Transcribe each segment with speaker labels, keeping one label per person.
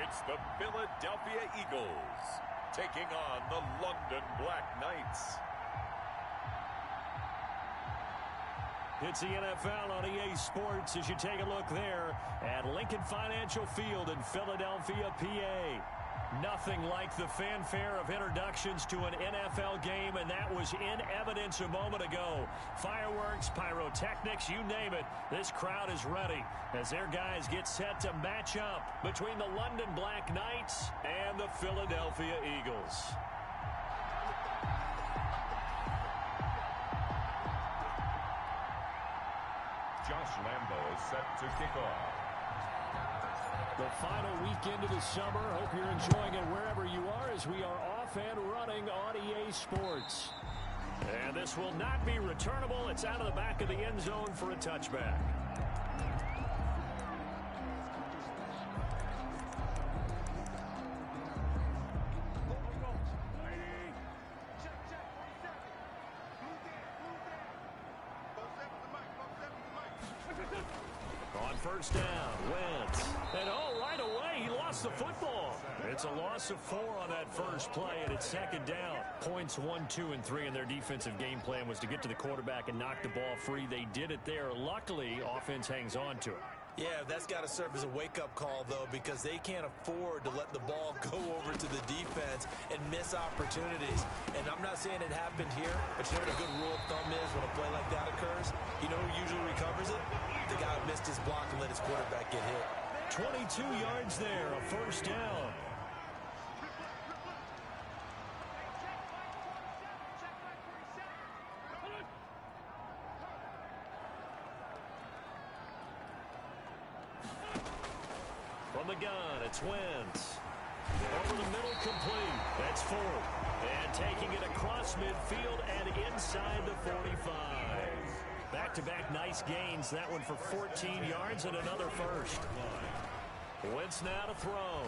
Speaker 1: It's the Philadelphia Eagles taking on the London Black Knights.
Speaker 2: It's the NFL on EA Sports as you take a look there at Lincoln Financial Field in Philadelphia, PA. Nothing like the fanfare of introductions to an NFL game, and that was in evidence a moment ago. Fireworks, pyrotechnics, you name it. This crowd is ready as their guys get set to match up between the London Black Knights and the Philadelphia Eagles.
Speaker 1: Josh Lambo is set to kick off.
Speaker 2: The final weekend of the summer. Hope you're enjoying it wherever you are as we are off and running on EA Sports. And this will not be returnable. It's out of the back of the end zone for a touchback. On first down, Wentz. And right away, he lost the football. It's a loss of 4 on that first play, and it's second down. Points 1, 2, and 3 in their defensive game plan was to get to the quarterback and knock the ball free. They did it there. Luckily, offense hangs on to it.
Speaker 3: Yeah, that's got to serve as a wake-up call, though, because they can't afford to let the ball go over to the defense and miss opportunities. And I'm not saying it happened here, but you know what a good rule of thumb is when a play like that occurs? You know who usually recovers it? The guy who missed his block and let his quarterback get hit.
Speaker 2: 22 yards there, a first down. From the gun, it's Wentz. Over the middle, complete. That's 4. And taking it across midfield and inside the 45. Back-to-back nice gains. That one for 14 yards and another first. Wentz now to throw.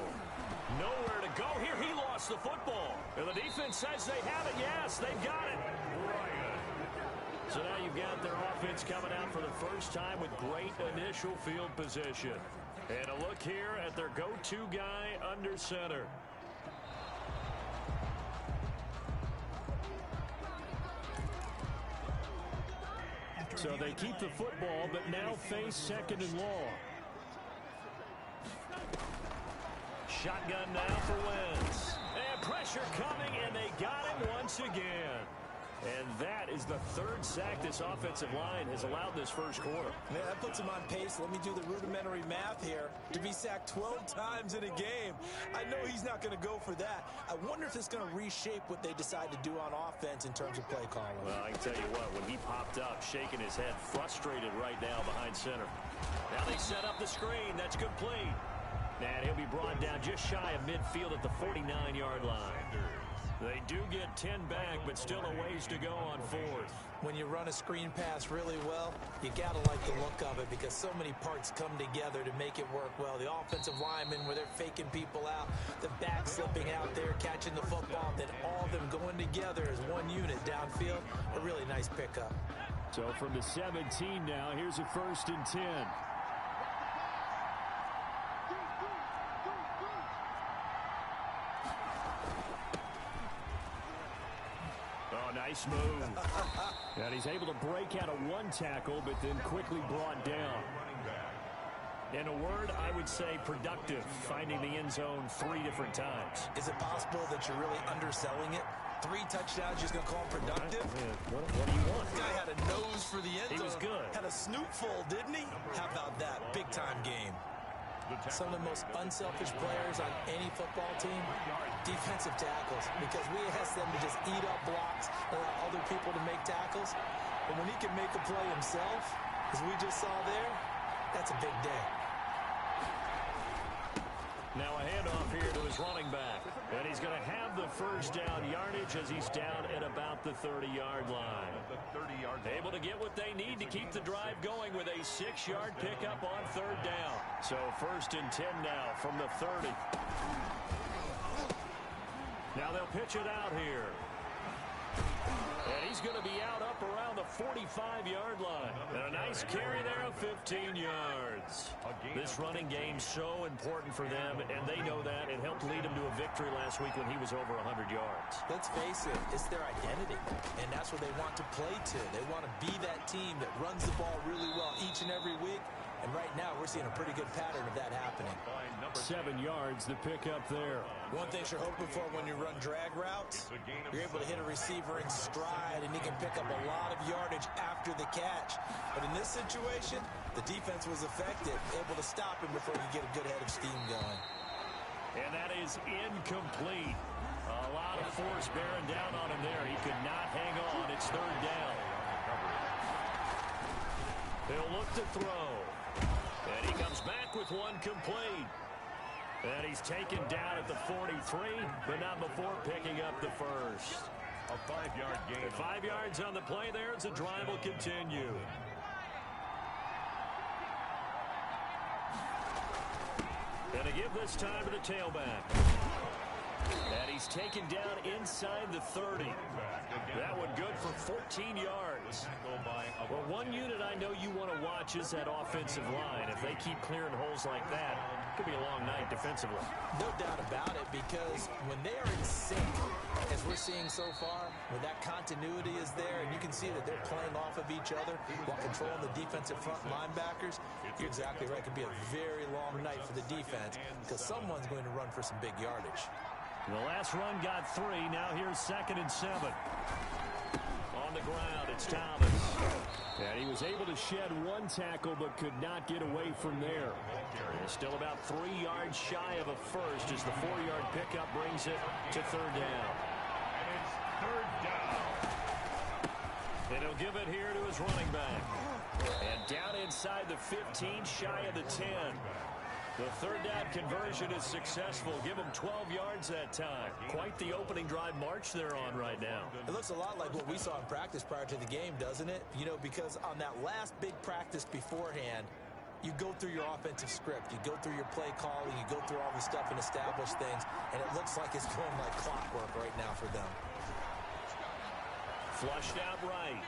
Speaker 2: Nowhere to go here. He lost the football. And the defense says they have it. Yes, they've got it. So now you've got their offense coming out for the first time with great initial field position. And a look here at their go-to guy under center. So they keep the football, but now face second and long. Shotgun now for Wentz. And pressure coming, and they got him once again. And that is the third sack this offensive line has allowed this first quarter.
Speaker 3: Man, that puts him on pace. Let me do the rudimentary math here. To be sacked 12 times in a game, I know he's not going to go for that. I wonder if it's going to reshape what they decide to do on offense in terms of play calling.
Speaker 2: Well, I can tell you what, when he popped up, shaking his head, frustrated right now behind center. Now they set up the screen. That's complete. And he'll be brought down just shy of midfield at the 49-yard line. They do get 10 back, but still a ways to go on fourth.
Speaker 3: When you run a screen pass really well, you got to like the look of it because so many parts come together to make it work well. The offensive linemen where they're faking people out, the back slipping out there, catching the football, then all of them going together as one unit downfield. A really nice pickup.
Speaker 2: So from the 17 now, here's a 1st and 10. Nice move. And he's able to break out of one tackle, but then quickly brought down. In a word, I would say productive, finding the end zone 3 different times.
Speaker 3: Is it possible that you're really underselling it? 3 touchdowns, just going to call him productive?
Speaker 2: What do you want?
Speaker 3: This guy had a nose for the end zone.
Speaker 2: He was good.
Speaker 3: Had a snootful, didn't he? How about that? Big-time game. Some of the most unselfish players on any football team, defensive tackles, because we ask them to just eat up blocks, allow other people to make tackles. But when he can make a play himself, as we just saw there, that's a big day.
Speaker 2: Now a handoff here to his running back. And he's going to have the first down yardage as he's down at about the 30-yard line. Able to get what they need to keep the drive going with a 6-yard pickup on 3rd down. So 1st and 10 now from the 30. Now they'll pitch it out here. And he's going to be out up around the 45-yard line. And a nice carry there of 15 yards. This running game so important for them, and they know that victory last week when he was over 100 yards.
Speaker 3: Let's face it, it's their identity, and that's what they want to play to. They want to be that team that runs the ball really well each and every week, and right now we're seeing a pretty good pattern of that happening.
Speaker 2: 7 yards, the pickup there.
Speaker 3: One thing you're hoping for when you run drag routes, you're able to hit a receiver in stride, and he can pick up a lot of yardage after the catch. But in this situation, the defense was effective, able to stop him before he could get a good head of steam going.
Speaker 2: And that is incomplete. A lot of force bearing down on him there. He could not hang on. It's 3rd down. He'll look to throw. And he comes back with one complete. And he's taken down at the 43, but not before picking up the first.
Speaker 1: A 5-yard gain.
Speaker 2: 5 yards on the play there as the drive will continue. And to give this time to the tailback. And he's taken down inside the 30. That one good for 14 yards. Well, one unit I know you want to watch is that offensive line. If they keep clearing holes like that, it could be a long night defensively.
Speaker 3: No doubt about it, because when they are in sync, as we're seeing so far, when that continuity is there, and you can see that they're playing off of each other while controlling the defensive front linebackers, you're exactly right. It could be a very long night for the defense because someone's going to run for some big yardage.
Speaker 2: The last run got 3. Now here's 2nd and 7. On the ground, it's Thomas. And he was able to shed one tackle but could not get away from there. Still about 3 yards shy of a first as the 4-yard pickup brings it to 3rd down.
Speaker 1: And it's 3rd down.
Speaker 2: And he'll give it here to his running back. And down inside the 15, shy of the 10. The 3rd down conversion is successful. Give them 12 yards that time. Quite the opening drive march they're on right now.
Speaker 3: It looks a lot like what we saw in practice prior to the game, doesn't it? You know, because on that last big practice beforehand, you go through your offensive script. You go through your play calling. You go through all the stuff and establish things. And it looks like it's going like clockwork right now for them.
Speaker 2: Flushed out right.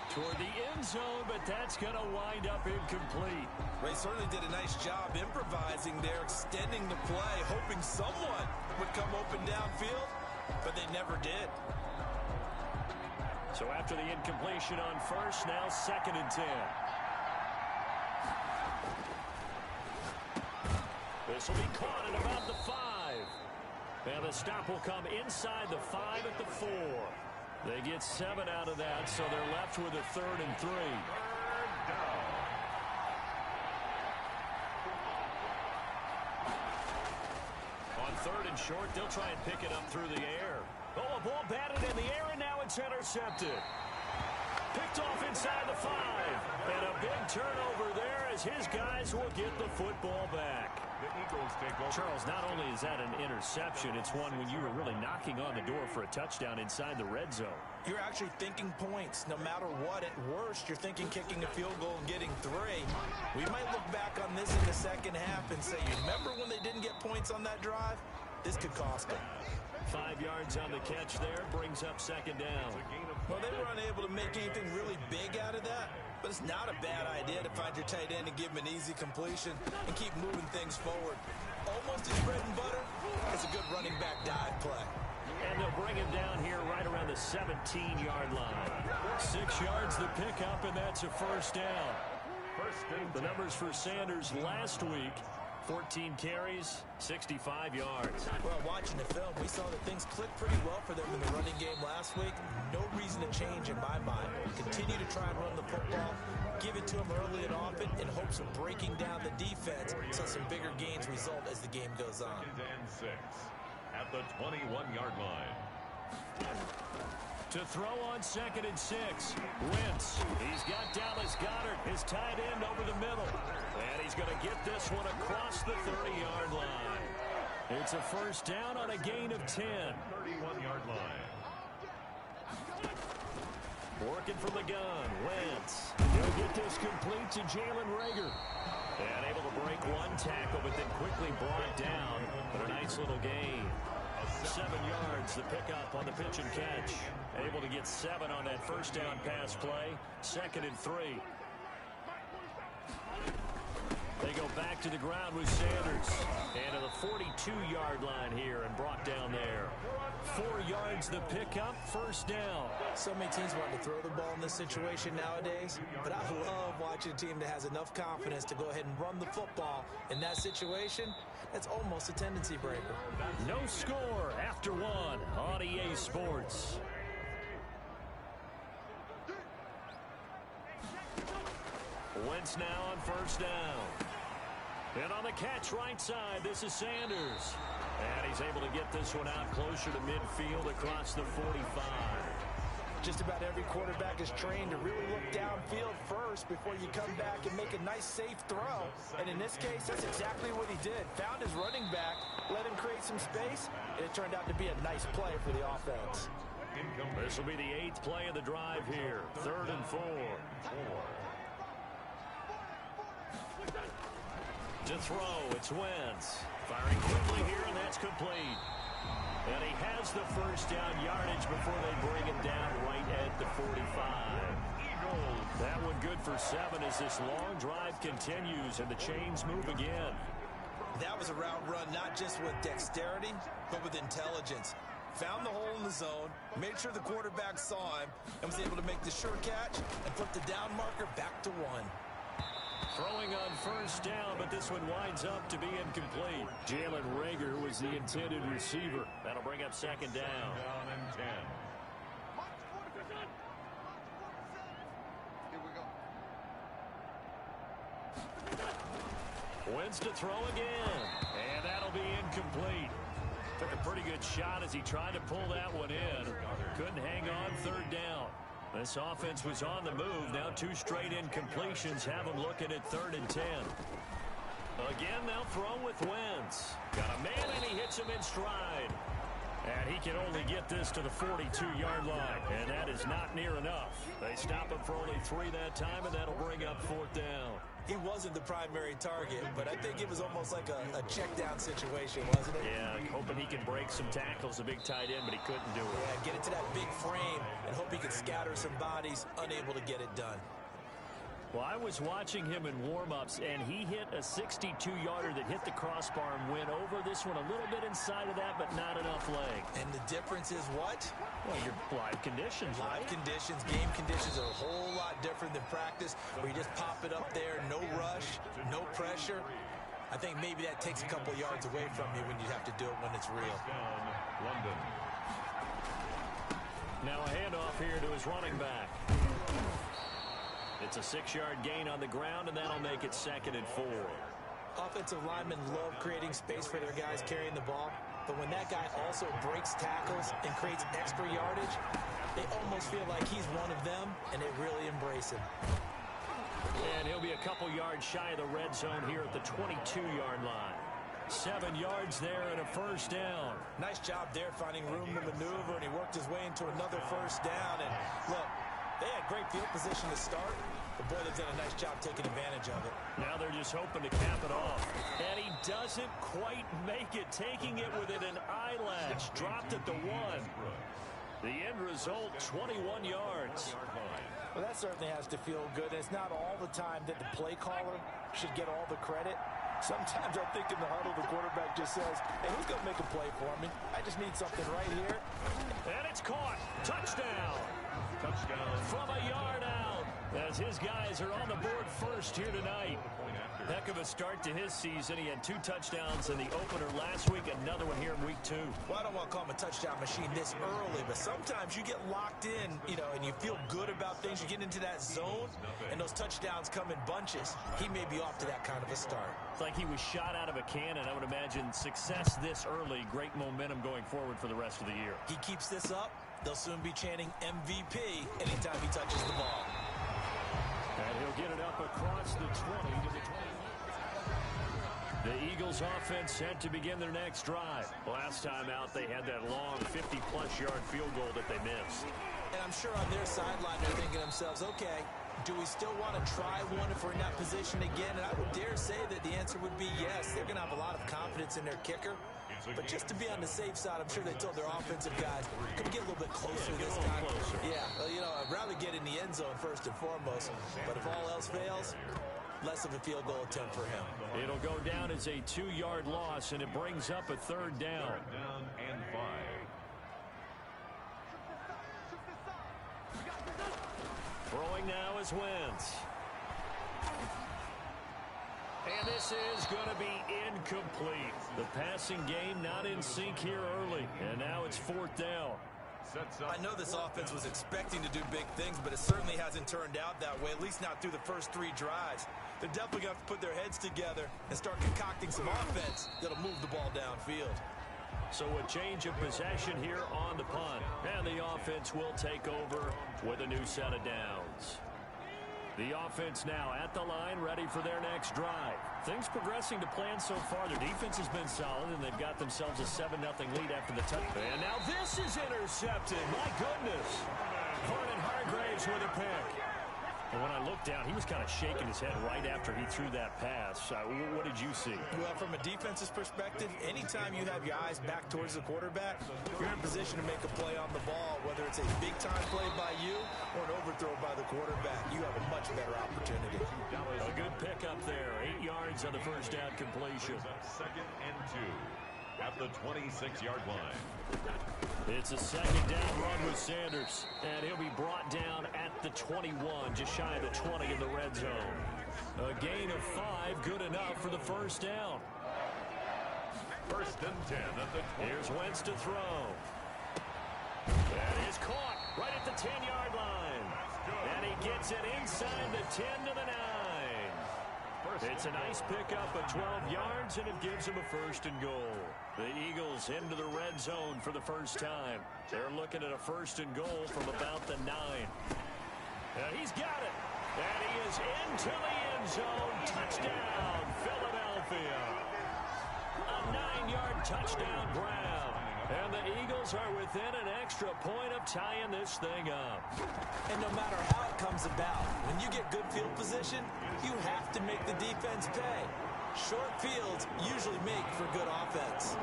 Speaker 2: Toward the end zone, but that's going to wind up incomplete.
Speaker 3: They certainly did a nice job improvising there, extending the play, hoping someone would come open downfield, but they never did.
Speaker 2: So after the incompletion on first, now 2nd and 10. This will be caught at about the 5. And the stop will come inside the 5 at the 4. They get 7 out of that, so they're left with a 3rd and 3.
Speaker 1: 3rd down.
Speaker 2: On 3rd and short, they'll try and pick it up through the air. Oh, a ball batted in the air, and now it's intercepted. Picked off inside the 5. And a big turnover there as his guys will get the football back.
Speaker 1: The Eagles take over.
Speaker 2: Charles, not only is that an interception, it's one when you were really knocking on the door for a touchdown inside the red zone.
Speaker 3: You're actually thinking points. No matter what, at worst, you're thinking kicking a field goal and getting 3. We might look back on this in the second half and say, you remember when they didn't get points on that drive? This could cost them.
Speaker 2: 5 yards on the catch there, brings up 2nd down.
Speaker 3: Well, they were unable to make anything really big out of that, but it's not a bad idea to find your tight end and give him an easy completion and keep moving things forward. Almost his bread and butter is a good running back dive play.
Speaker 2: And they'll bring him down here right around the 17-yard line. 6 yards the pickup, and that's a 1st down. The numbers for Sanders last week, 14 carries, 65 yards.
Speaker 3: Well, watching the film, we saw that things clicked pretty well for them in the running game last week. No reason to change in my mind. Continue to try and run the football, give it to them early and often in hopes of breaking down the defense so some bigger gains result as the game goes on.
Speaker 1: 2nd and 6 at the 21-yard line.
Speaker 2: To throw on 2nd and 6. Wentz. He's got Dallas Goedert, his tight end, over the middle. And he's going to get this one across the 30-yard line. It's a 1st down on a gain of 10.
Speaker 1: 31-yard line.
Speaker 2: Working from the gun. Wentz. He'll get this complete to Jalen Reagor. And able to break one tackle, but then quickly brought down. But a nice little gain. 7 yards, the pickup on the pitch and catch. Able to get 7 on that 1st down pass play. 2nd and 3. They go back to the ground with Sanders. And to the 42-yard line here and brought down there. 4 yards the pickup, first down.
Speaker 3: So many teams want to throw the ball in this situation nowadays, but I love watching a team that has enough confidence to go ahead and run the football. In that situation, that's almost a tendency breaker.
Speaker 2: No score after 1 on EA Sports. Wentz now on first down. And on the catch right side, this is Sanders. And he's able to get this one out closer to midfield across the 45.
Speaker 3: Just about every quarterback is trained to really look downfield first before you come back and make a nice, safe throw. And in this case, that's exactly what he did. Found his running back, let him create some space, and it turned out to be a nice play for the offense.
Speaker 2: This will be the 8th play of the drive here. 3rd and 4. To throw, it's Wentz. Firing quickly here, and that's complete. And he has the first down yardage before they bring it down right at the 45. That one good for 7 as this long drive continues and the chains move again.
Speaker 3: That was a route run not just with dexterity, but with intelligence. Found the hole in the zone, made sure the quarterback saw him, and was able to make the sure catch and put the down marker back to 1.
Speaker 2: Throwing on first down, but this one winds up to be incomplete. Jalen Reagor was the intended receiver. That'll bring up second down. Wentz to throw again, and that'll be incomplete. Took a pretty good shot as he tried to pull that one in. Couldn't hang on, 3rd down. This offense was on the move. Now 2 straight incompletions have them looking at 3rd and 10. Again, they'll throw with Wentz. Got a man, and he hits him in stride. And he can only get this to the 42-yard line, and that is not near enough. They stop him for only 3 that time, and that'll bring up 4th down.
Speaker 3: He wasn't the primary target, but I think it was almost like a check-down situation, wasn't it?
Speaker 2: Yeah, hoping he can break some tackles, a big tight end, but he couldn't do it.
Speaker 3: Yeah, get into that big frame and hope he could scatter some bodies, unable to get it done.
Speaker 2: Well, I was watching him in warm-ups, and he hit a 62-yarder that hit the crossbar and went over. This one a little bit inside of that, but not enough leg.
Speaker 3: And the difference is what?
Speaker 2: Well, your live conditions,
Speaker 3: Live conditions, game conditions are a whole lot different than practice, where you just pop it up there, no rush, no pressure. I think maybe that takes a couple yards away from you when you have to do it when it's real.
Speaker 2: Now a handoff here to his running back. It's a 6-yard gain on the ground, and that'll make it 2nd and 4.
Speaker 3: Offensive linemen love creating space for their guys carrying the ball, but when that guy also breaks tackles and creates extra yardage, they almost feel like he's one of them, and they really embrace him.
Speaker 2: And he'll be a couple yards shy of the red zone here at the 22-yard line. 7 yards there and a first down.
Speaker 3: Nice job there finding room to maneuver, and he worked his way into another first down. And look, they had great field position to start, but boy, they've done a nice job taking advantage of it.
Speaker 2: Now they're just hoping to cap it off. And he doesn't quite make it, taking it within an eyelash. Dropped at the 1. The end result, 21 yards.
Speaker 3: Well, that certainly has to feel good. And it's not all the time that the play caller should get all the credit. Sometimes I think in the huddle, the quarterback just says, hey, who's going to make a play for me? I just need something right here.
Speaker 2: And it's caught. Touchdown. From a yard out, as his guys are on the board first here tonight. Heck of a start to his season. He had 2 touchdowns in the opener last week, another one here in week 2.
Speaker 3: Well, I don't want to call him a touchdown machine this early, but sometimes you get locked in, and you feel good about things. You get into that zone, and those touchdowns come in bunches. He may be off to that kind of a start.
Speaker 2: It's like he was shot out of a cannon. I would imagine success this early, great momentum going forward for the rest of the year.
Speaker 3: He keeps this up, they'll soon be chanting MVP anytime he touches the ball.
Speaker 2: And he'll get it up across the 20 to the 20. The Eagles offense set to begin their next drive. Last time out, they had that long 50-plus yard field goal that they missed.
Speaker 3: And I'm sure on their sideline they're thinking to themselves, okay, do we still want to try one if we're in that position again? And I would dare say that the answer would be yes. They're going to have a lot of confidence in their kicker. But just to be on the safe side, I'm sure they told their offensive guys, come get a little bit closer this time. Yeah, well, I'd rather get in the end zone first and foremost. But if all else fails, less of a field goal attempt for him.
Speaker 2: It'll go down as a 2-yard loss, and it brings up a third down.
Speaker 1: Down and 5.
Speaker 2: Throwing now is Wentz. And this is going to be incomplete. The passing game not in sync here early, and now it's 4th down.
Speaker 3: I know this offense was expecting to do big things, but it certainly hasn't turned out that way, at least not through the first 3 drives. They're definitely going to have to put their heads together and start concocting some offense that'll move the ball downfield.
Speaker 2: So a change of possession here on the punt, and the offense will take over with a new set of downs. The offense now at the line, ready for their next drive. Things progressing to plan so far. Their defense has been solid, and they've got themselves a 7-0 lead after the touchdown. And now this is intercepted. My goodness. Vernon Hargreaves with a pick. And when I looked down, he was kind of shaking his head right after he threw that pass. What did you see?
Speaker 3: Well, from a defense's perspective, anytime you have your eyes back towards the quarterback, you're in position to make a play on the ball, whether it's a big-time play by you or an overthrow by the quarterback. You have a much better opportunity.
Speaker 2: A good pick up there. 8 yards on the first down completion.
Speaker 1: 2nd and 2 at the 26-yard line.
Speaker 2: It's a 2nd down run with Sanders, and he'll be brought down at the 21, just shy of the 20 in the red zone. A gain of 5, good enough for the first down.
Speaker 1: 1st and 10 at the 20.
Speaker 2: Here's Wentz to throw. That is caught right at the 10-yard line. And he gets it inside the 10 to the 9. It's a nice pickup of 12 yards, and it gives him a 1st and goal. The Eagles into the red zone for the first time. They're looking at a 1st and goal from about the 9. And he's got it. And he is into the end zone. Touchdown, Philadelphia. A 9-yard touchdown grab. And the Eagles are within an extra point of tying this thing up.
Speaker 3: And no matter how it comes about, when you get good field position, you have to make the defense pay. Short fields usually make for good offense.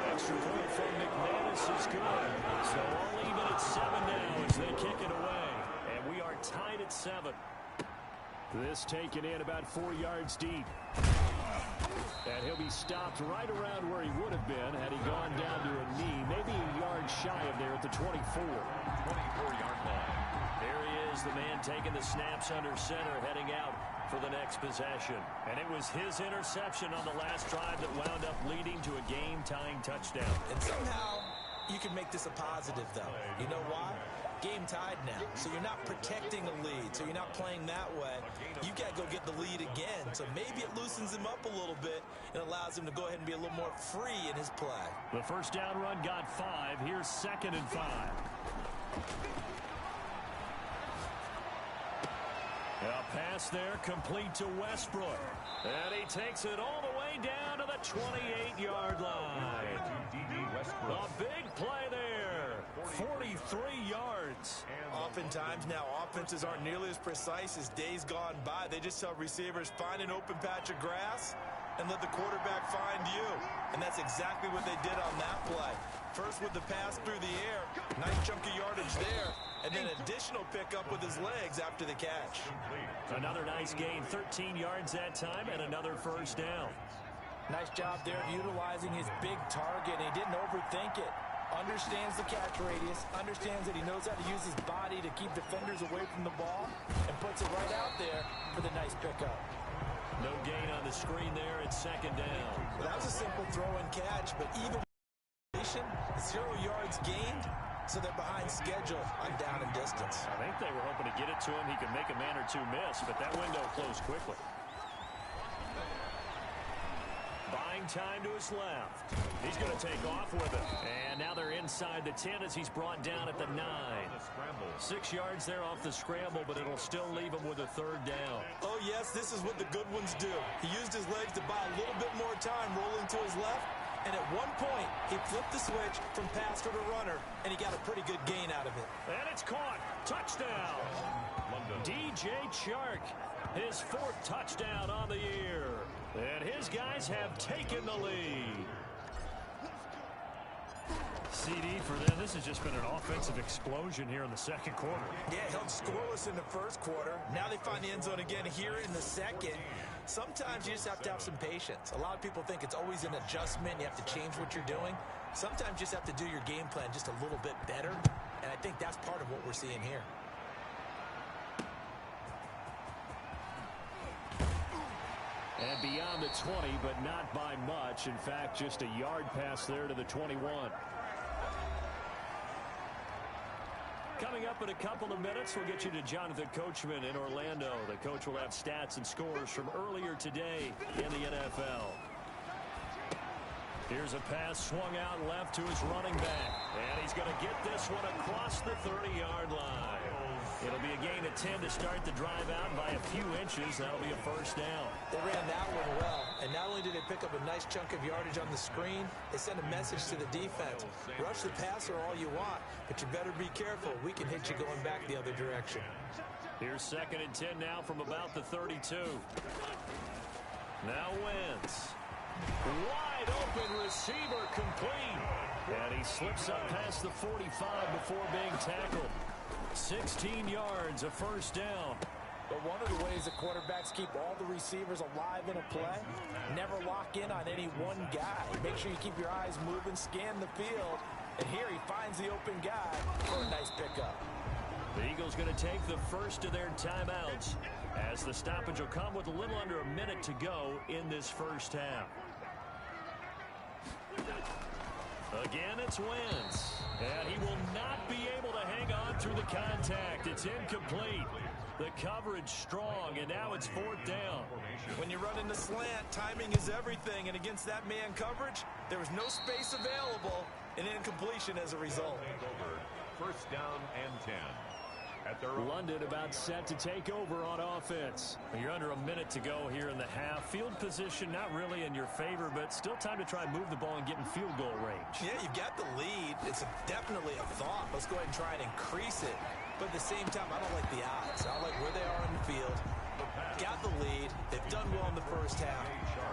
Speaker 2: Extra point from McManus is good. So all even at 7 now as they kick it away. And we are tied at 7. This taken in about 4 yards deep. And he'll be stopped right around where he would have been had he gone down to a knee, maybe a yard shy of there at the 24.
Speaker 1: 24-yard line.
Speaker 2: There he is, the man taking the snaps under center, heading out for the next possession. And it was his interception on the last drive that wound up leading to a game-tying touchdown.
Speaker 3: And somehow you can make this a positive, though. You know why? Game tied now, so you're not protecting a lead, so you're not playing that way. You got to go get the lead again, so maybe it loosens him up a little bit and allows him to go ahead and be a little more free in his play.
Speaker 2: The first down run got 5. Here's 2nd and 5. A pass there complete to Westbrook. And he takes it all the way down to the 28-yard line. A big play there. 43 yards.
Speaker 3: Oftentimes now offenses aren't nearly as precise as days gone by. They just tell receivers, find an open patch of grass and let the quarterback find you. And that's exactly what they did on that play. First with the pass through the air, nice chunk of yardage there, and then additional pickup with his legs after the catch.
Speaker 2: Another nice gain, 13 yards that time, and another first down.
Speaker 3: Nice job there of utilizing his big target, and he didn't overthink it. Understands the catch radius, understands that he knows how to use his body to keep defenders away from the ball, and puts it right out there for the nice pickup.
Speaker 2: No gain on the screen there at 2nd down.
Speaker 3: Well, that was a simple throw and catch, but even with 0 yards gained, so they're behind schedule on down and distance.
Speaker 2: I think they were hoping to get it to him. He could make a man or two miss, but that window closed quickly. Buying time to his left. He's going to take off with it. And now they're inside the 10 as he's brought down at the 9. 6 yards there off the scramble, but it'll still leave him with a 3rd down.
Speaker 3: Oh, yes, this is what the good ones do. He used his legs to buy a little bit more time rolling to his left. And at one point, he flipped the switch from passer to runner, and he got a pretty good gain out of it.
Speaker 2: And it's caught. Touchdown. DJ Chark, his 4th touchdown on the year. And his guys have taken the lead. CD for them. This has just been an offensive explosion here in the second quarter.
Speaker 3: Yeah, held scoreless in the first quarter. Now they find the end zone again here in the second. Sometimes you just have to have some patience. A lot of people think it's always an adjustment. You have to change what you're doing. Sometimes you just have to do your game plan just a little bit better. And I think that's part of what we're seeing here.
Speaker 2: And beyond the 20, but not by much. In fact, just a yard pass there to the 21. Coming up in a couple of minutes, we'll get you to Jonathan Coachman in Orlando. The coach will have stats and scores from earlier today in the NFL. Here's a pass swung out left to his running back. And he's going to get this one across the 30-yard line. It'll be a gain of 10 to start the drive out by a few inches. That'll be a first down.
Speaker 3: They ran that one well. And not only did they pick up a nice chunk of yardage on the screen, they sent a message to the defense. Rush the passer all you want, but you better be careful. We can hit you going back the other direction.
Speaker 2: Here's 2nd and 10 now from about the 32. Now Wentz. Wide open receiver complete. And he slips up past the 45 before being tackled. 16 yards, a first down.
Speaker 3: But one of the ways that quarterbacks keep all the receivers alive in a play, never lock in on any one guy. Make sure you keep your eyes moving, scan the field, and here he finds the open guy for a nice pickup.
Speaker 2: The Eagles going to take the first of their timeouts as the stoppage will come with a little under a minute to go in this first half. Again, it's Wentz. And he will not be able to hang on through the contact. It's incomplete. The coverage strong, and now it's 4th down.
Speaker 3: When you run in the slant, timing is everything. And against that man coverage, there was no space available, and incompletion as a result.
Speaker 1: First down and 10.
Speaker 2: London about set to take over on offense. You're under a minute to go here in the half. Field position not really in your favor, but still time to try and move the ball and get in field goal range.
Speaker 3: Yeah, you've got the lead. It's definitely a thought. Let's go ahead and try and increase it. But at the same time, I don't like the odds. I don't like where they are in the field. Got the lead. They've done well in the first half.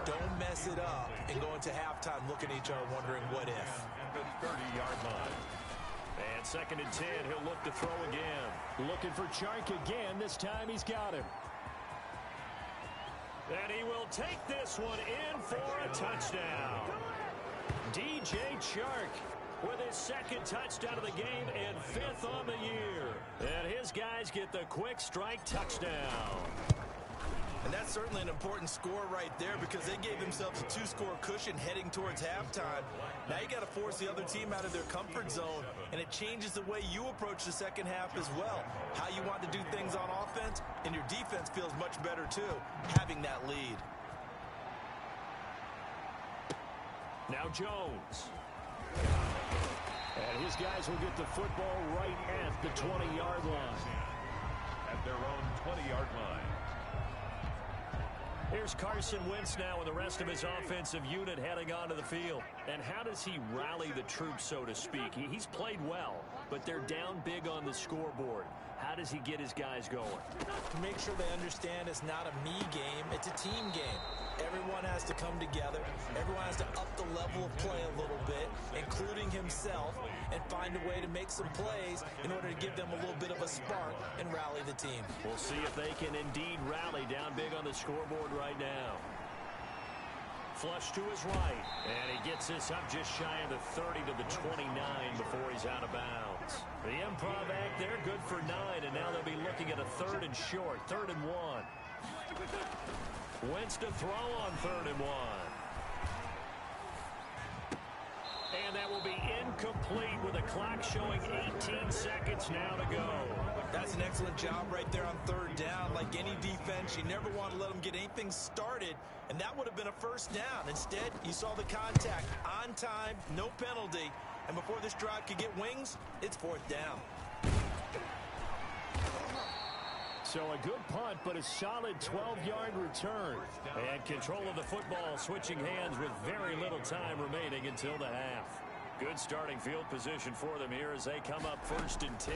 Speaker 3: Don't mess it up and go into halftime looking at each other wondering what if.
Speaker 1: At the 30-yard line.
Speaker 2: And 2nd and 10, he'll look to throw again. Looking for Chark again. This time he's got him. And he will take this one in for a touchdown. DJ Chark with his 2nd touchdown of the game and 5th on the year. And his guys get the quick strike touchdown.
Speaker 3: And that's certainly an important score right there because they gave themselves a 2-score cushion heading towards halftime. Now you got to force the other team out of their comfort zone, and it changes the way you approach the second half as well. How you want to do things on offense, and your defense feels much better too, having that lead.
Speaker 2: Now Jones. And his guys will get the football right at the 20-yard line.
Speaker 1: At their own 20-yard line.
Speaker 2: Here's Carson Wentz now with the rest of his offensive unit heading onto the field. And how does he rally the troops, so to speak? He's played well, but they're down big on the scoreboard. How does he get his guys going?
Speaker 3: To make sure they understand it's not a me game, it's a team game. Everyone has to come together. Everyone has to up the level of play a little bit, including himself, and find a way to make some plays in order to give them a little bit of a spark and rally the team.
Speaker 2: We'll see if they can indeed rally down big on the scoreboard right now. Flush to his right, and he gets this up just shy of the 30 to the 29 before he's out of bounds. The improv act there, good for 9, and now they'll be looking at a 3rd and short, 3rd and 1. Wentz to throw on 3rd and 1. And that will be incomplete with the clock showing 18 seconds now to go.
Speaker 3: That's an excellent job right there on 3rd down. Like any defense, you never want to let them get anything started, and that would have been a first down. Instead, you saw the contact on time, no penalty, and before this drive could get wings, it's 4th down.
Speaker 2: So a good punt, but a solid 12-yard return. And control of the football switching hands with very little time remaining until the half. Good starting field position for them here as they come up 1st and 10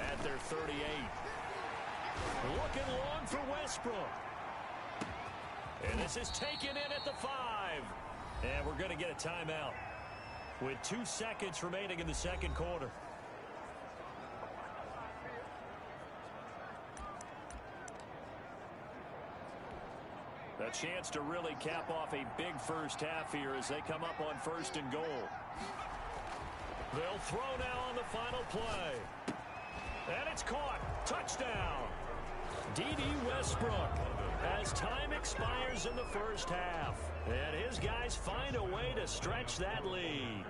Speaker 2: at their 38. Looking long for Westbrook. And this is taken in at the 5. And we're going to get a timeout. with 2 seconds remaining in the second quarter. A chance to really cap off a big first half here as they come up on 1st and goal. They'll throw now on the final play. And it's caught. Touchdown. D.D. Westbrook as time expires in the first half. And his guys find a way to stretch that lead.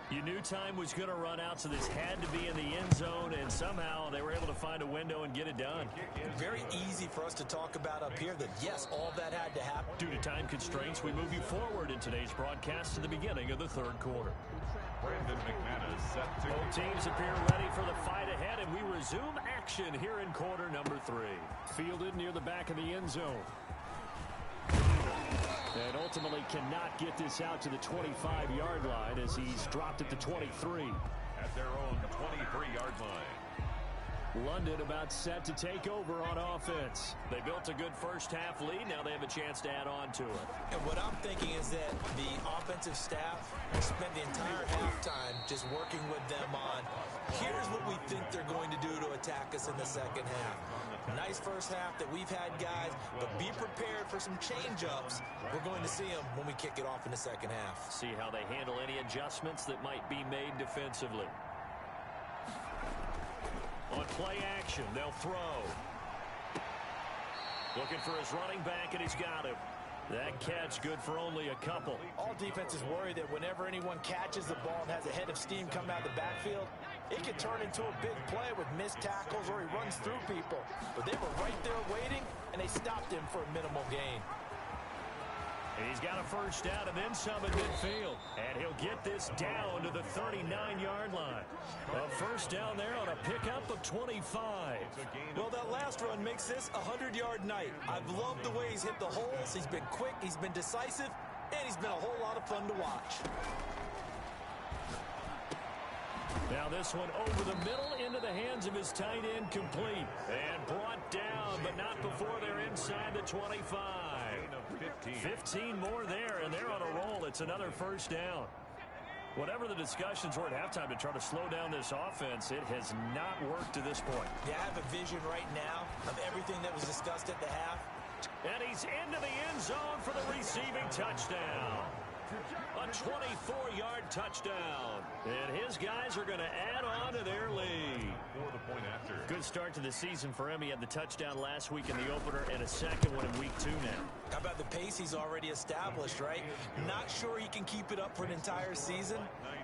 Speaker 2: You knew time was going to run out, so this had to be in the end zone, and somehow they were able to find a window and get it done.
Speaker 3: Very easy for us to talk about up here that, yes, all that had to happen.
Speaker 2: Due to time constraints, we move you forward in today's broadcast to the beginning of the 3rd quarter.
Speaker 1: Brandon McManus set to
Speaker 2: Both teams appear ready for the fight ahead, and we resume action here in quarter number 3. Fielded near the back of the end zone. And ultimately cannot get this out to the 25-yard line as he's dropped at the 23.
Speaker 1: at their own 23-yard line.
Speaker 2: London about set to take over on offense. They built a good first half lead. Now they have a chance to add on to it.
Speaker 3: And what I'm thinking is that the offensive staff spent the entire halftime just working with them on, here's what we think they're going to do to attack us in the second half. Nice first half that we've had, guys, but be prepared for some change-ups. We're going to see them when we kick it off in the second half.
Speaker 2: See how they handle any adjustments that might be made defensively. On play action, they'll throw. Looking for his running back, and he's got him. That catch good for only a couple.
Speaker 3: All defenses worry that whenever anyone catches the ball and has a head of steam come out of the backfield, it could turn into a big play with missed tackles or he runs through people. But they were right there waiting, and they stopped him for a minimal gain.
Speaker 2: And he's got a first down and then some at midfield. And he'll get this down to the 39-yard line. A first down there on a pickup of 25.
Speaker 3: Well, that last run makes this a 100-yard night. I've loved the way he's hit the holes. He's been quick, he's been decisive, and he's been a whole lot of fun to watch.
Speaker 2: Now this one over the middle into the hands of his tight end, complete. And brought down, but not before they're inside the 25. 15 more there, and they're on a roll. It's another first down. Whatever the discussions were at halftime to try to slow down this offense, it has not worked to this point.
Speaker 3: Yeah, I have a vision right now of everything that was discussed at the half.
Speaker 2: And he's into the end zone for the receiving touchdown. A 24-yard touchdown. And his guys are going to add on to their lead.
Speaker 1: For the point after.
Speaker 2: Good start to the season for him. He had the touchdown last week in the opener and a second one in week 2 now.
Speaker 3: How about the pace he's already established, right? Not sure he can keep it up for an entire season,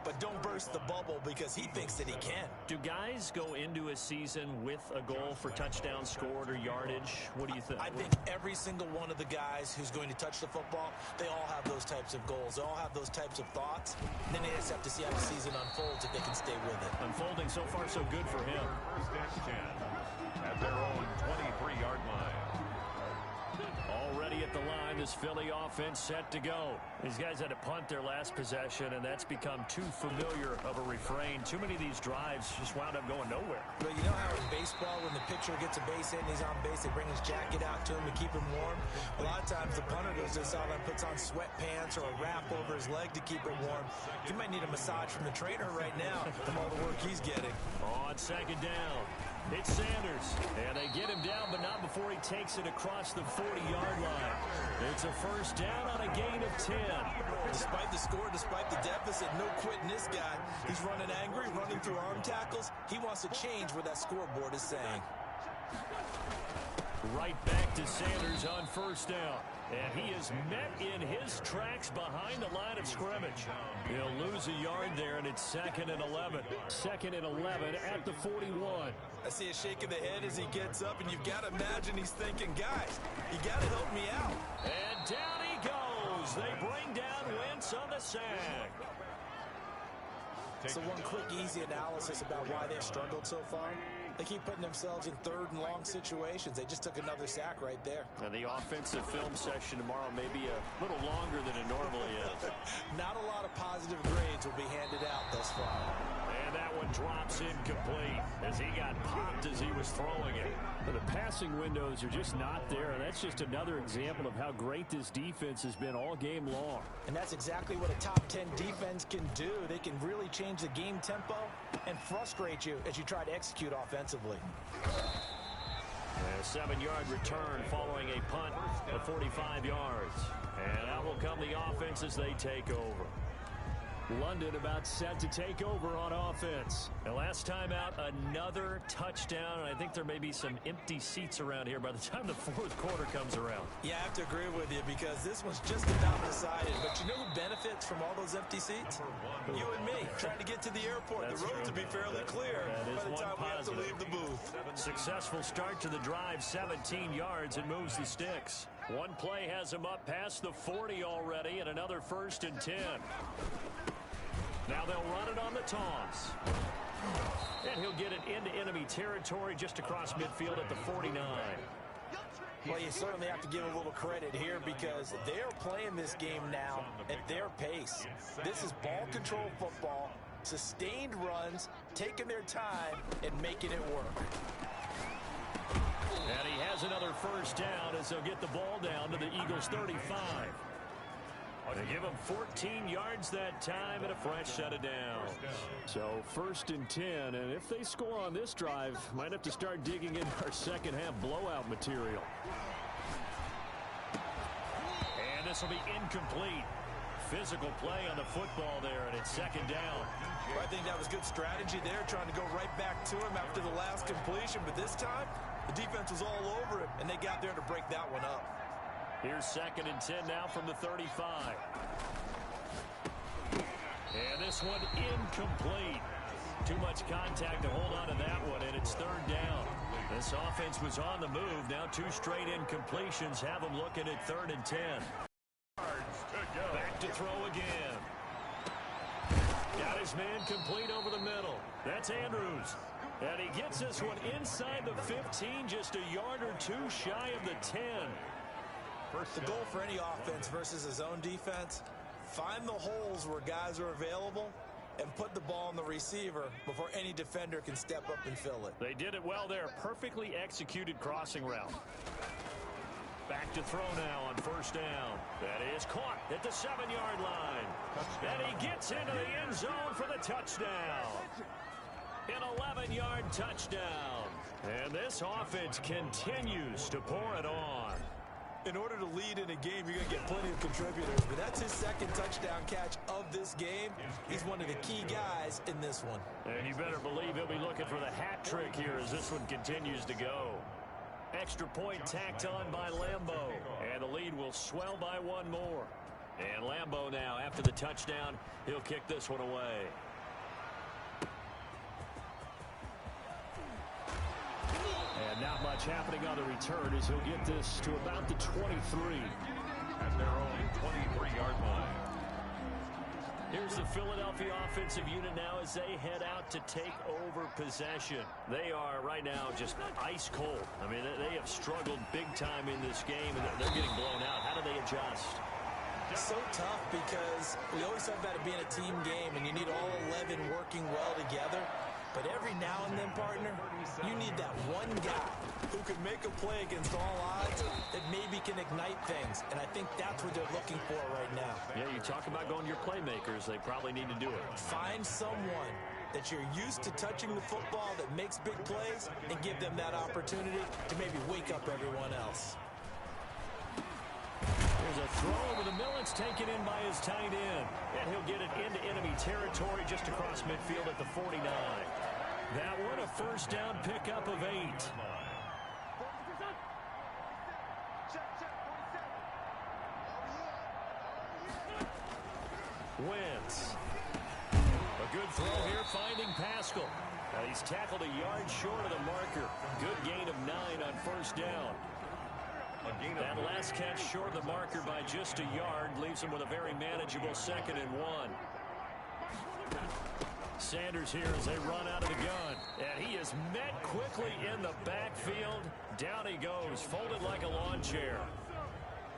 Speaker 3: but don't burst the bubble because he thinks that he can.
Speaker 2: Do guys go into a season with a goal for touchdowns scored or yardage? What do you think?
Speaker 3: I think every single one of the guys who's going to touch the football, they all have those types of goals. They all have those types of thoughts. And then they just have to see how the season unfolds if they can stay with it.
Speaker 2: Unfolding so far so good for him.
Speaker 1: First and 10 at their own 23-yard line.
Speaker 2: Already at the line, this Philly offense set to go. These guys had to punt their last possession, and that's become too familiar of a refrain. Too many of these drives just wound up going nowhere.
Speaker 3: But you know how in baseball, when the pitcher gets a base hit and he's on base, they bring his jacket out to him to keep him warm? A lot of times the punter goes to the sideline, puts on sweatpants or a wrap over his leg to keep it warm. He might need a massage from the trainer right now from all the work he's getting.
Speaker 2: On second down, it's Sanders. And they get him down, but not before he takes it across the 40-yard line. It's a first down on a gain of 10.
Speaker 3: Despite the score, despite the deficit, no quitting this guy. He's running angry, running through arm tackles. He wants to change what that scoreboard is saying.
Speaker 2: Right back to Sanders on first down. And he is met in his tracks behind the line of scrimmage. He'll lose a yard there, and it's 2nd and 11. 2nd and 11 at the 41.
Speaker 3: I see a shake of the head as he gets up, and you've got to imagine he's thinking, guys, you got to help me out.
Speaker 2: And down he goes. They bring down Wentz on the sack.
Speaker 3: So one quick, easy analysis about why they've struggled so far. They keep putting themselves in 3rd and long situations. They just took another sack right there.
Speaker 2: And the offensive film session tomorrow may be a little longer than it normally is.
Speaker 3: Not a lot of positive grades will be handed out thus far.
Speaker 2: And that one drops incomplete as he got popped as he was throwing it.
Speaker 4: The passing windows are just not there, and that's just another example of how great this defense has been all game long.
Speaker 3: And that's exactly what a top 10 defense can do. They can really change the game tempo and frustrate you as you try to execute offensively.
Speaker 2: And a 7-yard return following a punt of 45 yards. And out will come the offense as they take over.
Speaker 4: London about set to take over on offense.
Speaker 2: And last time out, another touchdown. And I think there may be some empty seats around here by the time the fourth quarter comes around.
Speaker 3: Yeah, I have to agree with you because this one's just about decided. But you know who benefits from all those empty seats? You and me, trying to get to the airport.
Speaker 2: That's
Speaker 3: the roads
Speaker 2: true.
Speaker 3: will be fairly clear by the time we have to leave the booth.
Speaker 2: Successful start to the drive, 17 yards, and moves the sticks. One play has him up past the 40 already, and another 1st and 10. Now they'll run it on the toss. And he'll get it into enemy territory just across midfield at the 49.
Speaker 3: Well, you certainly have to give a little credit here because they're playing this game now at their pace. This is ball control football, sustained runs, taking their time, and making it work.
Speaker 2: And he has another 1st down as they'll get the ball down to the Eagles' 35. They give him 14 yards that time and a fresh set of downs.
Speaker 4: So 1st and 10, and if they score on this drive, might have to start digging in our second half blowout material.
Speaker 2: And this will be incomplete. Physical play on the football there, and it's 2nd down.
Speaker 3: Well, I think that was good strategy there, trying to go right back to him after the last completion. But this time, the defense was all over him, and they got there to break that one up.
Speaker 2: Here's 2nd and 10 now from the 35. And this one incomplete. Too much contact to hold on to that one, and it's 3rd down. This offense was on the move. Now 2 straight incompletions have them looking at 3rd and 10. Back to throw again. Got his man complete over the middle. That's Andrews. And he gets this one inside the 15, just a yard or 2 shy of the 10.
Speaker 3: The goal for any offense versus a zone defense, find the holes where guys are available and put the ball on the receiver before any defender can step up and fill it.
Speaker 2: They did it well there. Perfectly executed crossing route. Back to throw now on 1st down. That is caught at the 7-yard line. And he gets into the end zone for the touchdown. An 11-yard touchdown. And this offense continues to pour it on.
Speaker 3: In order to lead in a game, you're going to get plenty of contributors. But that's his 2nd touchdown catch of this game. He's one of the key guys in this one.
Speaker 2: And you better believe he'll be looking for the hat trick here as this one continues to go. Extra point tacked on by Lambo. And the lead will swell by 1 more. And Lambo now, after the touchdown, he'll kick this one away.
Speaker 4: And not much happening on the return as he'll get this to about the 23.
Speaker 1: At their own 23-yard line.
Speaker 2: Here's the Philadelphia offensive unit now as they head out to take over possession. They are right now just ice cold. I mean, they have struggled big time in this game, and they're getting blown out. How do they adjust?
Speaker 3: So tough because we always talk about it being a team game, and you need all 11 working well together. But every now and then, partner, you need that one guy who can make a play against all odds that maybe can ignite things. And I think that's what they're looking for right now.
Speaker 2: Yeah, you talk about going to your playmakers. They probably need to do it.
Speaker 3: Find someone that you're used to touching the football that makes big plays and give them that opportunity to maybe wake up everyone else.
Speaker 2: There's a throw over the middle. It's taken in by his tight end. And he'll get it into enemy territory just across midfield at the 49. That one a 1st down pickup of 8. Wentz. A good throw here, finding Pascal. He's tackled a yard short of the marker. Good gain of 9 on 1st down. That last catch short of the marker by just a yard leaves him with a very manageable 2nd and 1. Sanders here as they run out of the gun. And he is met quickly in the backfield. Down he goes, folded like a lawn chair.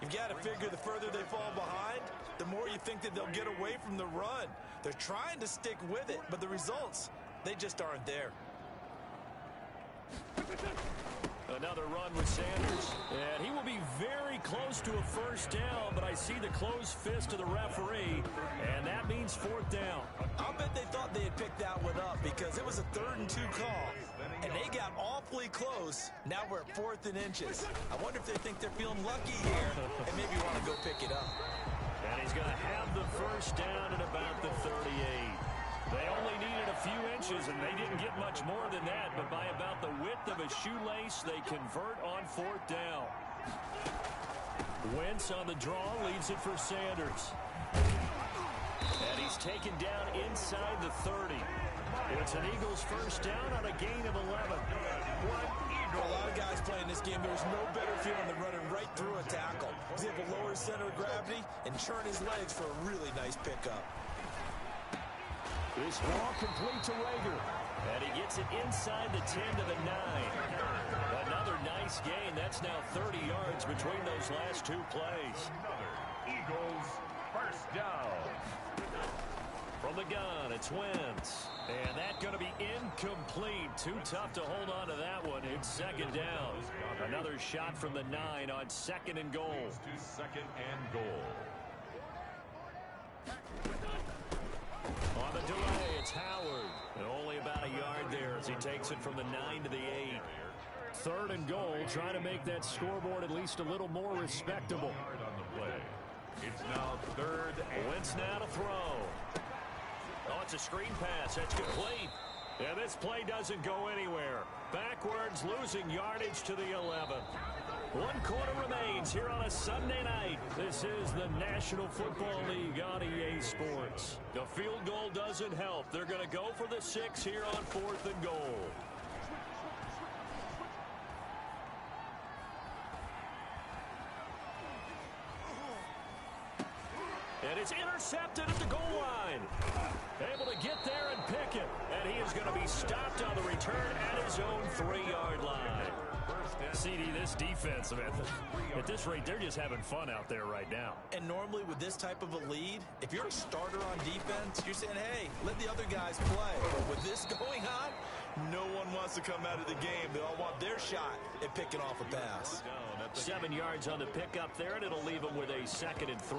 Speaker 3: You've got to figure the further they fall behind, the more you think that they'll get away from the run. They're trying to stick with it, but the results They just aren't there.
Speaker 2: Another run with Sanders. And he will be very close to a first down, but I see the closed fist of the referee, and that means fourth down.
Speaker 3: I'll bet they thought they had picked that one up because it was a 3rd and 2 call, and they got awfully close. Now we're at 4th and inches. I wonder if they think they're feeling lucky here and maybe want to go pick it up.
Speaker 2: And he's going to have the first down at about the 38. They only needed a few inches, and they didn't get much more than that. But by about the width of a shoelace, they convert on fourth down. Wentz on the draw leads it for Sanders. And he's taken down inside the 30. It's an Eagles first down on a gain of 11.
Speaker 3: A lot of guys playing this game, there's no better feeling than running right through a tackle. He's able to lower his center of gravity and churn his legs for a really nice pickup.
Speaker 2: This ball complete to Rager. And he gets it inside the 10 to the 9. Another nice gain. That's now 30 yards between those last two plays.
Speaker 1: Eagles first down.
Speaker 2: From the gun, it's Wentz. And that's going to be incomplete. Too tough to hold on to that one. It's second down. Another shot from the 9 on 2nd and goal.
Speaker 1: To 2nd and goal.
Speaker 2: On the delay, it's Howard. And only about a yard there as he takes it from the 9 to the 8. 3rd and goal, trying to make that scoreboard at least a little more respectable.
Speaker 1: On the play. It's now 3rd and
Speaker 2: Wentz now to throw. Oh, it's a screen pass. That's complete. And this play doesn't go anywhere. Backwards, losing yardage to the 11. 1 quarter remains here on a Sunday night. This is the National Football League on EA Sports. The field goal doesn't help. They're going to go for the 6 here on 4th and goal. And it's intercepted at the goal line. Able to get there and pick it. And he is going to be stopped on the return at his own 3-yard line. CD, this defense, at this rate, they're just having fun out there right now.
Speaker 3: And normally with this type of a lead, if you're a starter on defense, you're saying, hey, let the other guys play. But with this going on, no one wants to come out of the game. They all want their shot at picking off a pass.
Speaker 2: 7 yards on the pickup there, and it'll leave them with a 2nd and 3.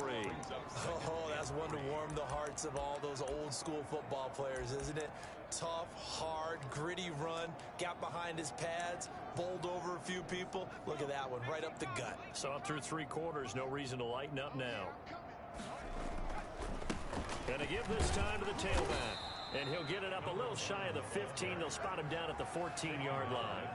Speaker 3: Oh, that's one to warm the hearts of all those old school football players, isn't it? Tough, hard, gritty run, got behind his pads, bowled over a few people. Look at that one, right up the gut.
Speaker 2: Saw it through 3 quarters, no reason to lighten up now. And to give this time to the tailback. And he'll get it up a little shy of the 15. They'll spot him down at the 14-yard line.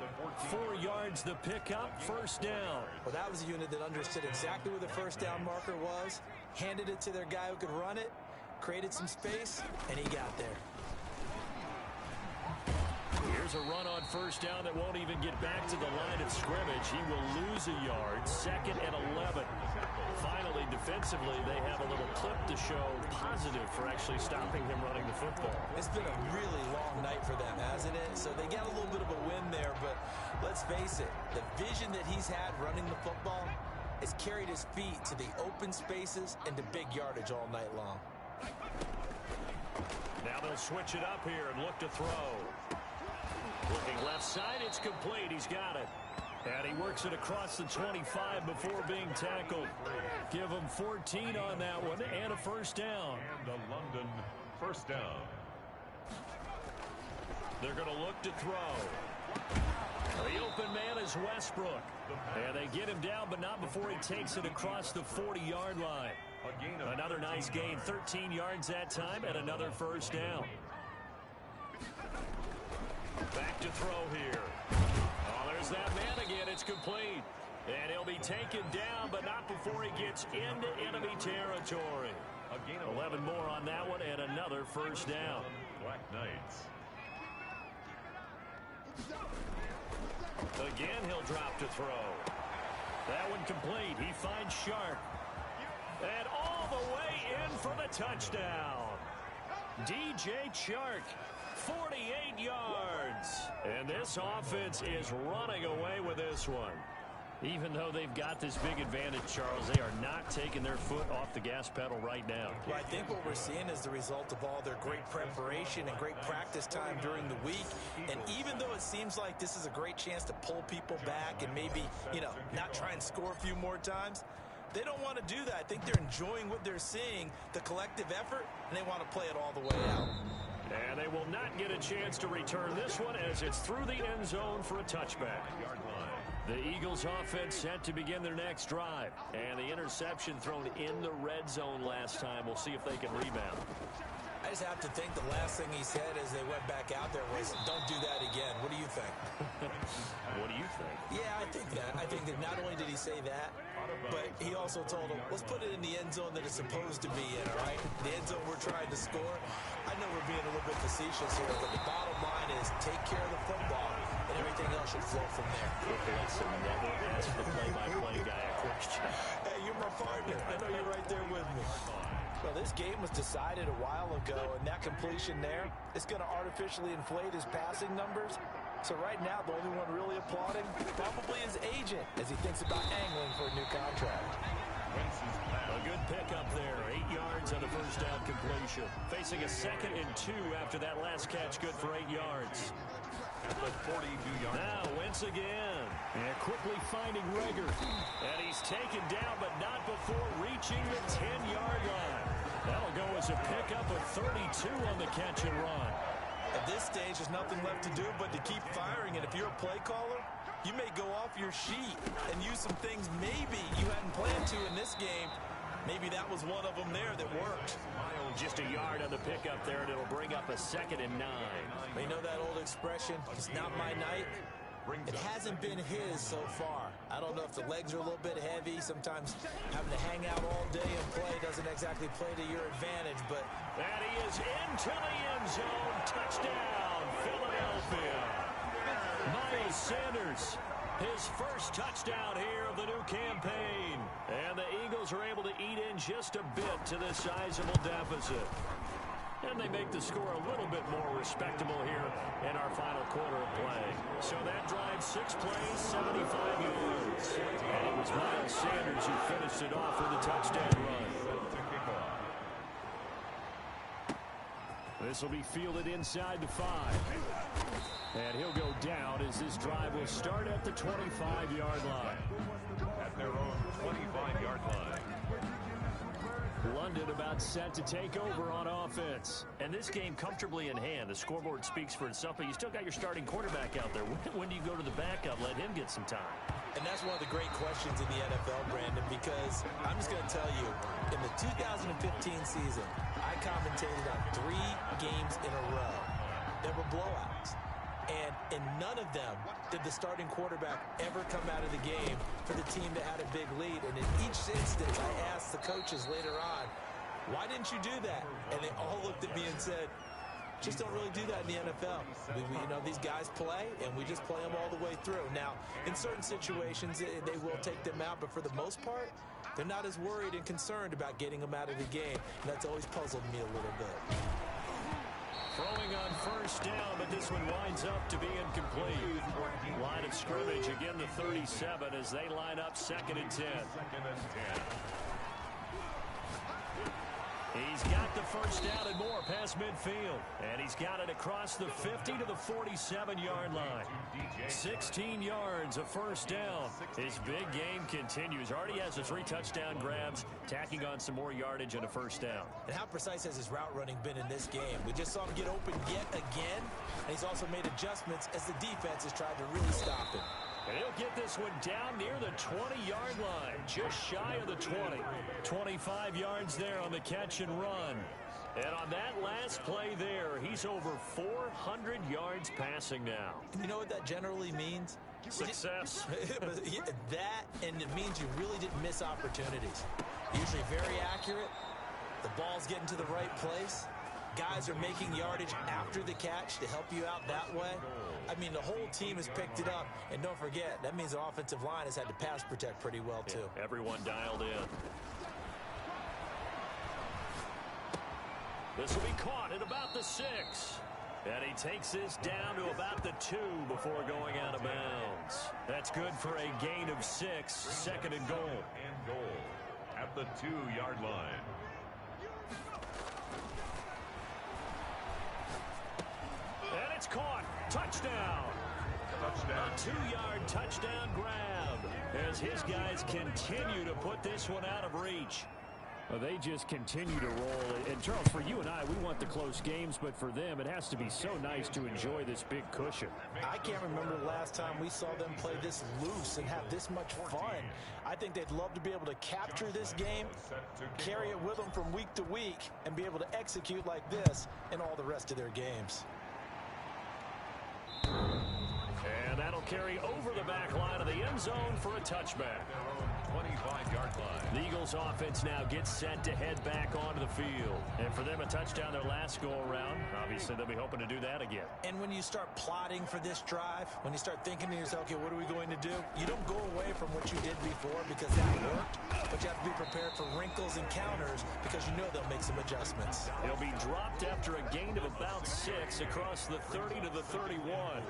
Speaker 2: 4 yards the pickup, first down.
Speaker 3: Well, that was a unit that understood exactly where the first down marker was, handed it to their guy who could run it, created some space, and he got there.
Speaker 2: Here's a run on first down that won't even get back to the line of scrimmage. He will lose a yard, 2nd and 11. Finally, defensively, they have a little clip to show positive for actually stopping him running the football.
Speaker 3: It's been a really long night for them, hasn't it? So they got a little bit of a win there, but let's face it, the vision that he's had running the football has carried his feet to the open spaces and to big yardage all night long.
Speaker 2: Now they'll switch it up here and look to throw. Looking left side, it's complete. He's got it. And he works it across the 25 before being tackled. Give him 14 on that one and a first down.
Speaker 1: And the London first down.
Speaker 2: They're going to look to throw. The open man is Westbrook. And they get him down, but not before he takes it across the 40-yard line. Another nice gain, 13 yards that time, and another first down. Back to throw here. Oh, there's that man again. It's complete. And he'll be taken down, but not before he gets into enemy territory. 11 more on that one, and another first down.
Speaker 1: Black Knights.
Speaker 2: Again, he'll drop to throw. That one complete. He finds Shark. And all the way in for the touchdown. DJ Chark, 48 yards. And this offense is running away with this one. Even though they've got this big advantage, Charles, they are not taking their foot off the gas pedal right now.
Speaker 3: Well, I think what we're seeing is the result of all their great preparation and great practice time during the week. And even though it seems like this is a great chance to pull people back and maybe, not try and score a few more times, they don't want to do that. I think they're enjoying what they're seeing, the collective effort, and they want to play it all the way out.
Speaker 2: And they will not get a chance to return this one as it's through the end zone for a touchback. The Eagles offense set to begin their next drive. And the interception thrown in the red zone last time. We'll see if they can rebound.
Speaker 3: I just have to think the last thing he said as they went back out there was, don't do that again. What do you think?
Speaker 2: What do you think?
Speaker 3: Yeah, I think that. I think that not only did he say that, but he also told him, let's put it in the end zone that it's supposed to be in, all right? The end zone we're trying to score. I know we're being a little bit facetious here, but the bottom line is take care of the football, and everything else should flow from there.
Speaker 2: Listen, never ask the play-by-play guy a question.
Speaker 3: Hey, you're my partner. I know you're right there with me. Well, this game was decided a while ago, and that completion there is going to artificially inflate his passing numbers. So right now, the only one really applauding probably his agent as he thinks about angling for a new contract.
Speaker 2: A good pickup there. 8 yards on the first down completion. Facing a 2nd and 2 after that last catch, good for 8 yards. Now Wentz again.
Speaker 4: And quickly finding Reagor.
Speaker 2: And he's taken down, but not before reaching the 10-yard line. That'll go as a pickup of 32 on the catch and run.
Speaker 3: At this stage, there's nothing left to do but to keep firing. And if you're a play caller, you may go off your sheet and use some things maybe you hadn't planned to in this game. Maybe that was one of them there that worked.
Speaker 2: Just a yard on the pickup there, and it'll bring up a 2nd and 9.
Speaker 3: You know that old expression, it's not my night? It hasn't been his so far. I don't know if the legs are a little bit heavy. Sometimes having to hang out all day and play doesn't exactly play to your advantage, but...
Speaker 2: And he is into the end zone. Touchdown, Philadelphia. Miles Sanders, his first touchdown here of the new campaign. And the Eagles are able to eat in just a bit to this sizable deficit. And they make the score a little bit more respectable here in our final quarter of play. So that drive, 6 plays, 75 yards. And it was Miles Sanders who finished it off with a touchdown run.
Speaker 4: This will be fielded inside the 5. And he'll go down as this drive will start at the 25-yard line.
Speaker 1: At their own 25-yard line.
Speaker 4: London about set to take over on offense.
Speaker 2: And this game comfortably in hand. The scoreboard speaks for itself, but you still got your starting quarterback out there. When do you go to the backup? Let him get some time.
Speaker 3: And that's one of the great questions in the NFL, Brandon, because I'm just going to tell you, in the 2015 season, I commentated on 3 games in a row. There were blowouts. And in none of them did the starting quarterback ever come out of the game for the team that had a big lead. And in each instance, I asked the coaches later on, why didn't you do that? And they all looked at me and said, just don't really do that in the NFL. These guys play, and we just play them all the way through. Now, in certain situations, they will take them out, but for the most part, they're not as worried and concerned about getting them out of the game. And that's always puzzled me a little bit.
Speaker 2: Throwing on first down, but this one winds up to be incomplete. Line of scrimmage, again the 37 as they line up 2nd and 10. He's got the first down and more past midfield. And he's got it across the 50 to the 47-yard line. 16 yards, a first down. His big game continues. Already has the 3 touchdown grabs, tacking on some more yardage and a first down.
Speaker 3: And how precise has his route running been in this game? We just saw him get open yet again, and he's also made adjustments as the defense has tried to really stop him.
Speaker 2: And he'll get this one down near the 20-yard line, just shy of the 20. 25 yards there on the catch and run. And on that last play there, he's over 400 yards passing now.
Speaker 3: You know what that generally means?
Speaker 2: Success.
Speaker 3: That, and it means you really didn't miss opportunities. Usually very accurate. The ball's getting to the right place. Guys are making yardage after the catch to help you out that way. I mean, the whole team has picked it up. And don't forget, that means the offensive line has had to pass protect pretty well, too.
Speaker 2: Yeah, everyone dialed in. This will be caught at about the 6. And he takes this down to about the 2 before going out of bounds. That's good for a gain of 6, second and goal.
Speaker 1: And goal at the 2-yard line.
Speaker 2: And it's caught. Touchdown.
Speaker 1: Touchdown.
Speaker 2: A 2-yard touchdown grab as his guys continue to put this one out of reach.
Speaker 4: Well, they just continue to roll. And, Charles, for you and I, we want the close games, but for them, it has to be so nice to enjoy this big cushion.
Speaker 3: I can't remember the last time we saw them play this loose and have this much fun. I think they'd love to be able to capture this game, carry it with them from week to week, and be able to execute like this in all the rest of their games.
Speaker 2: And that'll carry over the back line of the end zone for a touchback.
Speaker 1: 25-yard line.
Speaker 2: The Eagles offense now gets set to head back onto the field. And for them, a touchdown their last go-around. Obviously, they'll be hoping to do that again.
Speaker 3: And when you start plotting for this drive, when you start thinking to yourself, okay, what are we going to do? You don't go away from what you did before because that worked, but you have to be prepared for wrinkles and counters because you know they'll make some adjustments.
Speaker 2: He'll be dropped after a gain of about 6 across the 30 to the 31.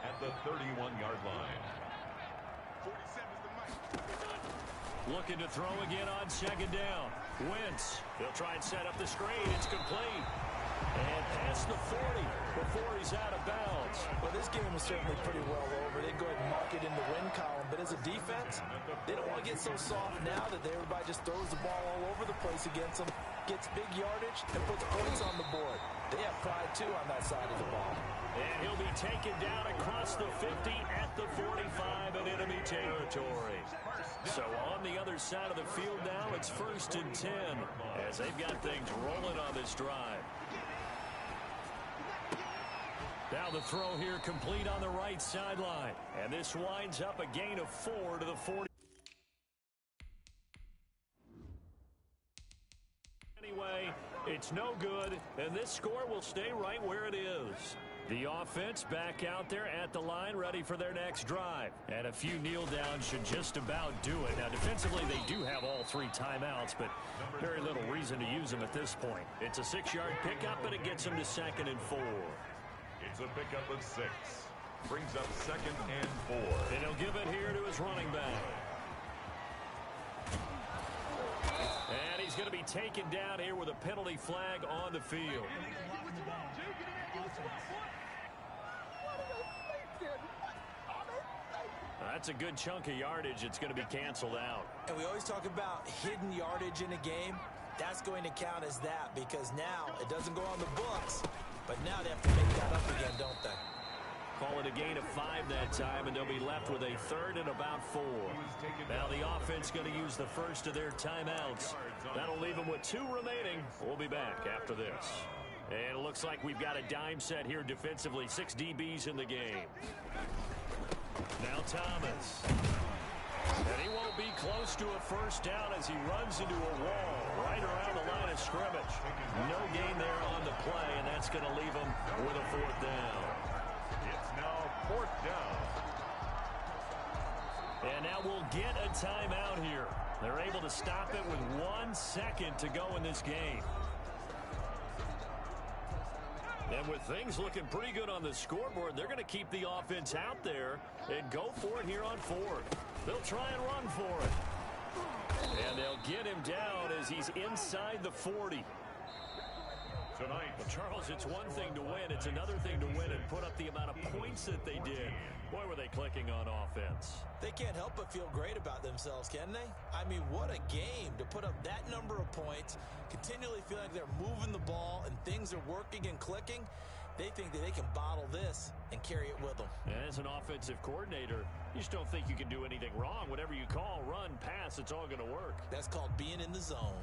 Speaker 1: At the 31-yard line.
Speaker 2: Looking to throw again on second down. Wentz. They'll try and set up the screen. It's complete. And past the 40 before he's out of bounds.
Speaker 3: Well, this game is certainly pretty well over. They'd go ahead and mark it in the win column. But as a defense, they don't want to get so soft now that everybody just throws the ball all over the place against them, gets big yardage, and puts points on the board. They have pride, too, on that side of the ball.
Speaker 2: And he'll be taken down across the 50 at the 45 in enemy territory. So on the other side of the field now, it's 1st and 10 as they've got things rolling on this drive. Now the throw here complete on the right sideline. And this winds up a gain of 4 to the 40. Anyway, it's no good, and this score will stay right where it is. The offense back out there at the line, ready for their next drive. And a few kneel downs should just about do it. Now, defensively, they do have all 3 timeouts, but very little reason to use them at this point. It's a 6-yard pickup, but it gets them to 2nd and 4.
Speaker 1: It's a pickup of 6. Brings up 2nd and 4.
Speaker 2: And he'll give it here to his running back. And he's going to be taken down here with a penalty flag on the field. That's a good chunk of yardage. It's going to be canceled out.
Speaker 3: And we always talk about hidden yardage in a game. That's going to count as that because now it doesn't go on the books, but now they have to make that up again, don't they?
Speaker 2: Call it a gain of 5 that time, and they'll be left with a 3rd and about 4. Now the offense going to use the first of their timeouts. That'll leave them with 2 remaining. We'll be back after this. And it looks like we've got a dime set here defensively. 6 DBs in the game. Now Thomas. And he won't be close to a first down as he runs into a wall right around the line of scrimmage. No gain there on the play, and that's going to leave him with a 4th down.
Speaker 1: It's now 4th down.
Speaker 2: And now we'll get a timeout here. They're able to stop it with 1 second to go in this game. And with things looking pretty good on the scoreboard, they're going to keep the offense out there and go for it here on 4th. They'll try and run for it. And they'll get him down as he's inside the 40.
Speaker 1: Tonight,
Speaker 2: Well, Charles, it's one thing to win. It's another thing to win and put up the amount of points that they did. Boy, were they clicking on offense.
Speaker 3: They can't help but feel great about themselves, can they? I mean, what a game to put up that number of points, continually feel like they're moving the ball and things are working and clicking. They think that they can bottle this and carry it with them.
Speaker 2: And as an offensive coordinator, you just don't think you can do anything wrong. Whatever you call, run, pass, it's all going to work.
Speaker 3: That's called being in the zone.